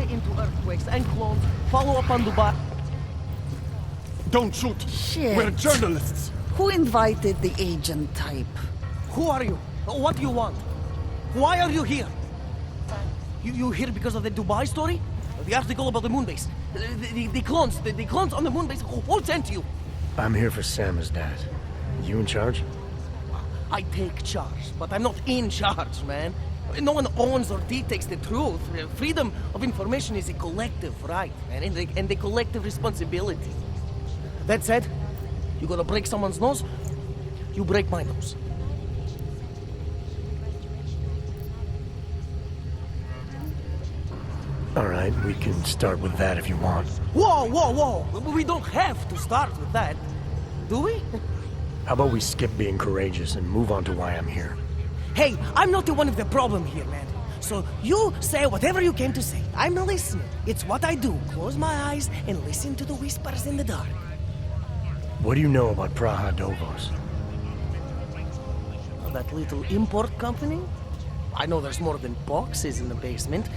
way into earthquakes and clones, follow up on Dubai. Don't shoot! Shit. We're journalists! Who invited the agent type? Who are you? What do you want? Why are you here? You here because of the Dubai story? The article about the moon base? The clones on the moon base? Who sent you? I'm here for Samizdat. You in charge? I take charge, but I'm not in charge, man. No one owns or dictates the truth. Freedom of information is a collective right, man, and a collective responsibility. That said, you gonna break someone's nose? You break my nose. All right, we can start with that if you want. Whoa, whoa, whoa! We don't have to start with that, do we? How about we skip being courageous and move on to why I'm here? Hey, I'm not the one with the problem here, man. So you say whatever you came to say. I'm listening. It's what I do. Close my eyes and listen to the whispers in the dark. What do you know about Praha Dovos? That little import company? I know there's more than boxes in the basement.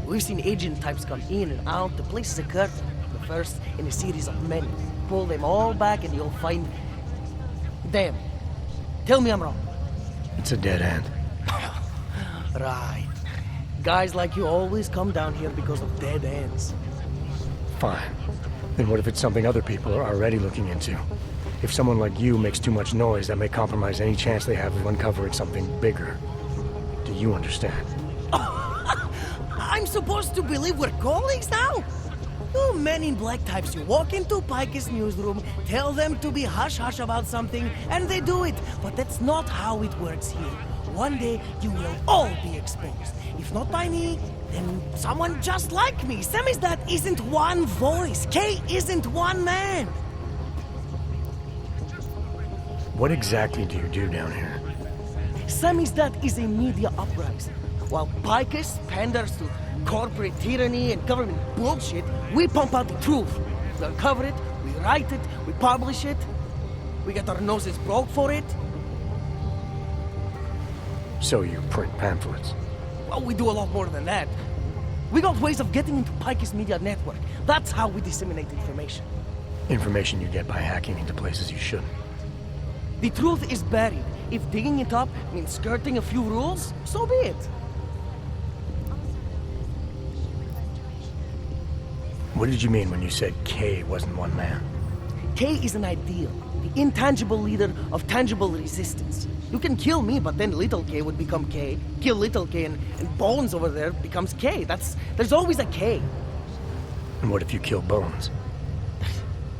We've seen agent types come in and out. The place is a curtain. The first in a series of many. Pull them all back and you'll find... Damn. Tell me I'm wrong. It's a dead end. Right. Guys like you always come down here because of dead ends. Fine. Then what if it's something other people are already looking into? If someone like you makes too much noise, that may compromise any chance they have of uncovering something bigger. Do you understand? I'm supposed to believe we're colleagues now? You men in black types, you walk into Picus newsroom, tell them to be hush-hush about something, and they do it. But that's not how it works here. One day, you will all be exposed. If not by me, then someone just like me. Samizdat isn't one voice. K isn't one man. What exactly do you do down here? Samizdat is a media uprising. While Picus panders to corporate tyranny and government bullshit, we pump out the truth. We uncover it, we write it, we publish it. We get our noses broke for it. So you print pamphlets? Well, we do a lot more than that. We got ways of getting into Picus media network. That's how we disseminate information. Information you get by hacking into places you shouldn't. The truth is buried. If digging it up means skirting a few rules, so be it. What did you mean when you said K wasn't one man? K is an ideal, the intangible leader of tangible resistance. You can kill me, but then little K would become K. Kill little K and Bones over there becomes K. There's always a K. And what if you kill Bones?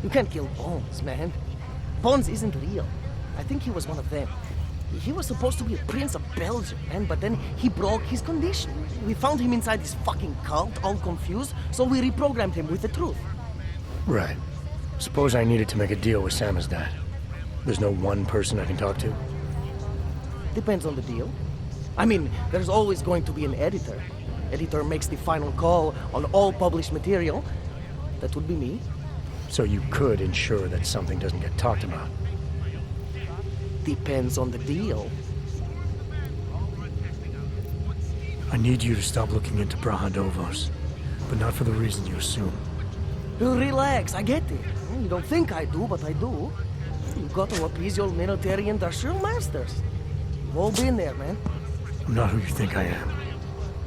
You can't kill Bones, man. Bones isn't real. I think he was one of them. He was supposed to be a prince of Belgium, man, but then he broke his condition. We found him inside this fucking cult, all confused, so we reprogrammed him with the truth. Right. Suppose I needed to make a deal with Samizdat. There's no one person I can talk to? Depends on the deal. I mean, there's always going to be an editor. Editor makes the final call on all published material. That would be me. So you could ensure that something doesn't get talked about? Depends on the deal. I need you to stop looking into Praha Dovos, but not for the reason you assume. Relax, I get it. You don't think I do, but I do. You've got to appease your military industrial masters. We've all been there, man. I'm not who you think I am.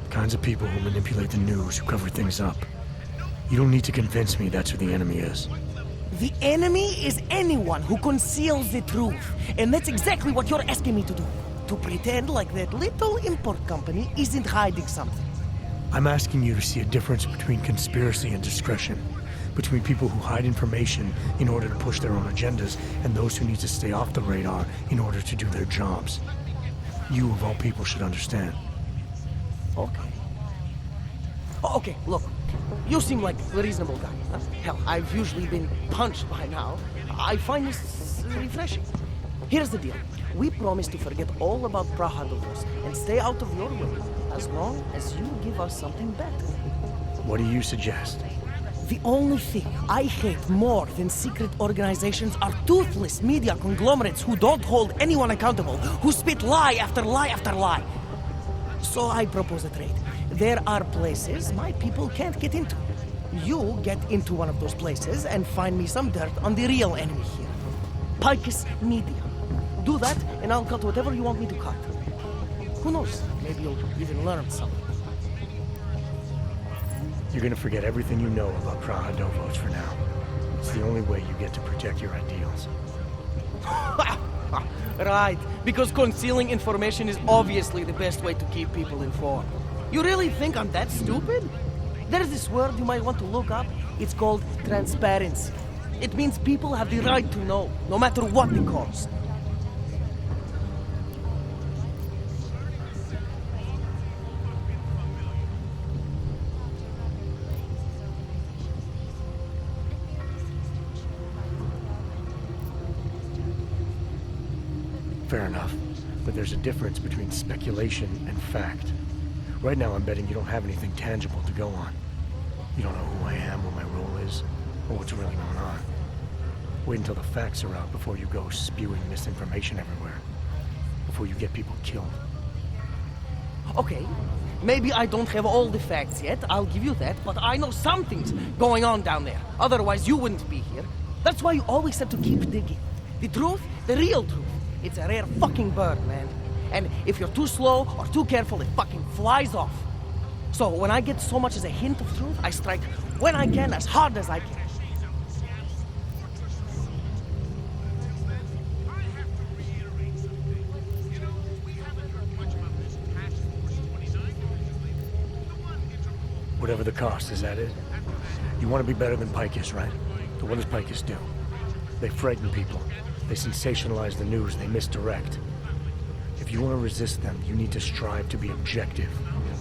The kinds of people who manipulate the news, who cover things up. You don't need to convince me that's who the enemy is. The enemy is anyone who conceals the truth. And that's exactly what you're asking me to do. To pretend like that little import company isn't hiding something. I'm asking you to see a difference between conspiracy and discretion. Between people who hide information in order to push their own agendas and those who need to stay off the radar in order to do their jobs. You, of all people, should understand. Okay. Okay, look. You seem like a reasonable guy. Huh? Hell, I've usually been punched by now. I find this refreshing. Here's the deal. We promise to forget all about Praha Dovos and stay out of your way, as long as you give us something better. What do you suggest? The only thing I hate more than secret organizations are toothless media conglomerates who don't hold anyone accountable, who spit lie after lie after lie. So I propose a trade. There are places my people can't get into. You get into one of those places and find me some dirt on the real enemy here. Picus Media. Do that, and I'll cut whatever you want me to cut. Who knows? Maybe you'll even learn something. You're gonna forget everything you know about Praha Dovos for now. It's the only way you get to protect your ideals. Right, because concealing information is obviously the best way to keep people informed. You really think I'm that stupid? There's this word you might want to look up. It's called transparency. It means people have the right to know, no matter what the cost. Fair enough, but there's a difference between speculation and fact. Right now I'm betting you don't have anything tangible to go on. You don't know who I am, what my role is, or what's really going on. Wait until the facts are out before you go spewing misinformation everywhere. Before you get people killed. Okay, maybe I don't have all the facts yet, I'll give you that, but I know something's going on down there. Otherwise you wouldn't be here. That's why you always have to keep digging. The truth, the real truth. It's a rare fucking bird, man. And if you're too slow or too careful, it fucking flies off. So when I get so much as a hint of truth, I strike when I can, as hard as I can. Whatever the cost, is that it? You want to be better than Picus, right? So what does Picus do? They frighten people. They sensationalize the news, they misdirect. If you want to resist them, you need to strive to be objective.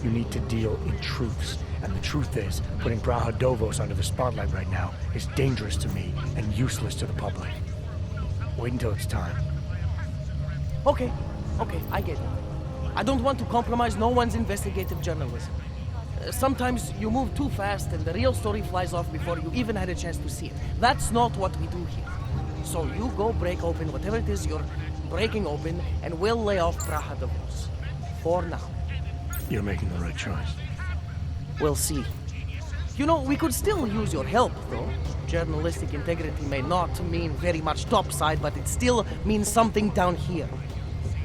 You need to deal in truths. And the truth is, putting Praha Dovos under the spotlight right now is dangerous to me and useless to the public. Wait until it's time. Okay, I get it. I don't want to compromise no one's investigative journalism. Sometimes you move too fast and the real story flies off before you even had a chance to see it. That's not what we do here. So you go break open whatever it is you're breaking open, and we'll lay off Praha Dovos. For now. You're making the right choice. We'll see. You know, we could still use your help, though. Journalistic integrity may not mean very much topside, but it still means something down here.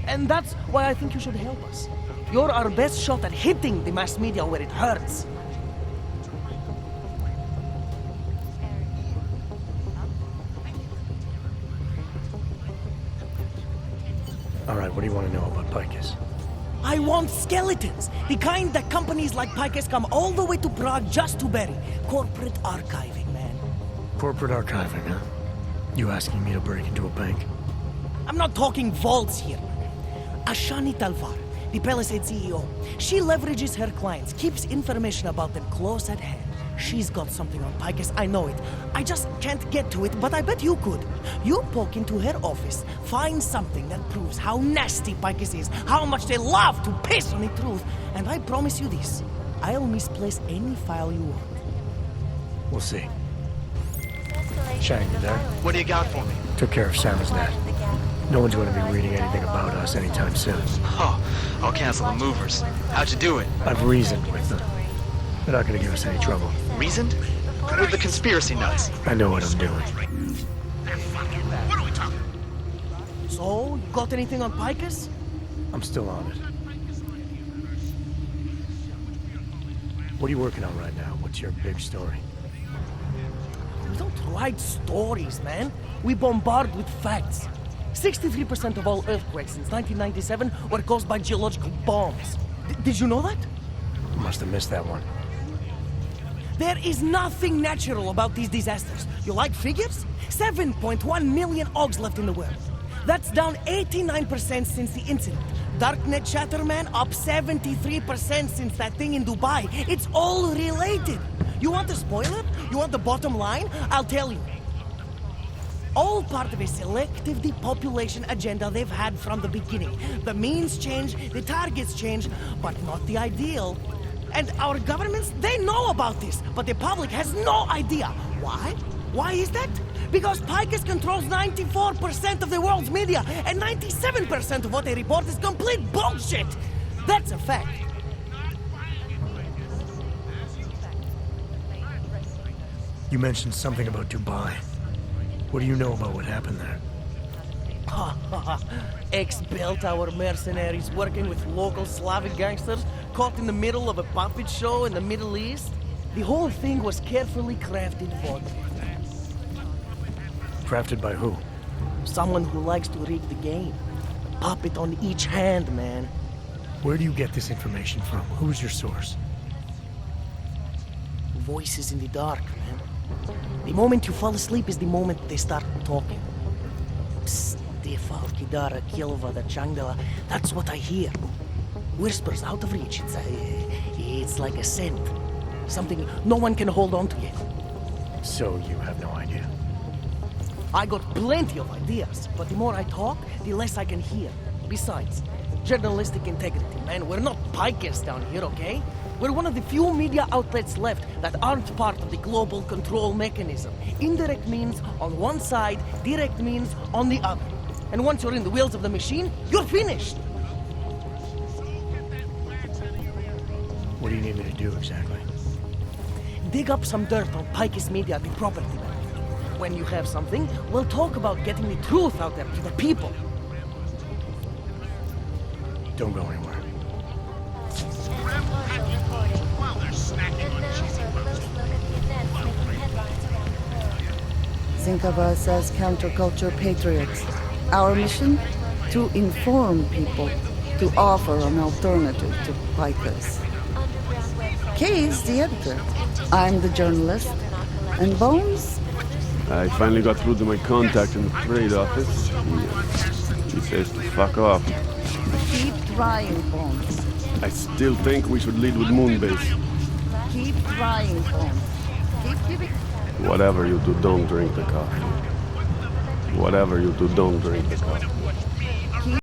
And that's why I think you should help us. You're our best shot at hitting the mass media where it hurts. All right, what do you want to know about Picus? I want skeletons. The kind that companies like Picus come all the way to Prague just to bury. Corporate archiving, man. Corporate archiving, huh? You asking me to break into a bank? I'm not talking vaults here. Ashani Talvar, the Palisade CEO, she leverages her clients, keeps information about them close at hand. She's got something on Picus, I know it. I just can't get to it, but I bet you could. You poke into her office, find something that proves how nasty Picus is, how much they love to piss on the truth, and I promise you this, I'll misplace any file you want. We'll see. Shang, you there? What do you got for me? Took care of Samizdat. No one's going to be reading anything about us anytime soon. Oh, I'll cancel the movers. How'd you do it? I've reasoned with them. They're not going to give us any trouble. Reasoned? With the conspiracy nuts. I know what I'm doing. So, you got anything on Picus? I'm still on it. What are you working on right now? What's your big story? We don't write stories, man. We bombard with facts. 63% of all earthquakes since 1997 were caused by geological bombs. Did you know that? Must have missed that one. There is nothing natural about these disasters. You like figures? 7.1 million Ogs left in the world. That's down 89% since the incident. Darknet chatter, man, up 73% since that thing in Dubai. It's all related. You want the spoiler? You want the bottom line? I'll tell you. All part of a selective depopulation agenda they've had from the beginning. The means change, the targets change, but not the ideal. And our governments, they know about this, but the public has no idea. Why? Why is that? Because Picus controls 94% of the world's media, and 97% of what they report is complete bullshit. That's a fact. You mentioned something about Dubai. What do you know about what happened there? Ex-bell tower mercenaries working with local Slavic gangsters caught in the middle of a puppet show in the Middle East. The whole thing was carefully crafted for them. Crafted by who? Someone who likes to rig the game. A puppet on each hand, man. Where do you get this information from? Who's your source? Voices in the dark, man. The moment you fall asleep is the moment they start talking. Psst, Defal, Kidara, Kilva, the Changdala. That's what I hear. Whispers out of reach. It's like a scent. Something no one can hold on to yet. So you have no idea. I got plenty of ideas, but the more I talk, the less I can hear. Besides, journalistic integrity, man. We're not Picus down here, okay? We're one of the few media outlets left that aren't part of the global control mechanism. Indirect means on one side, direct means on the other. And once you're in the wheels of the machine, you're finished! What do you need me to do exactly? Dig up some dirt on Picus Media, the property man. When you have something, we'll talk about getting the truth out there to the people. Don't go anywhere. Think of us as counterculture patriots. Our mission? To inform people, to offer an alternative to Picus. Kay is the editor. I'm the journalist. And Bones? I finally got through to my contact in the trade office. He says to fuck off. Keep trying, Bones. I still think we should lead with Moonbase. Keep trying, Bones. Keep giving. Whatever you do, don't drink the coffee. Whatever you do, don't drink the coffee.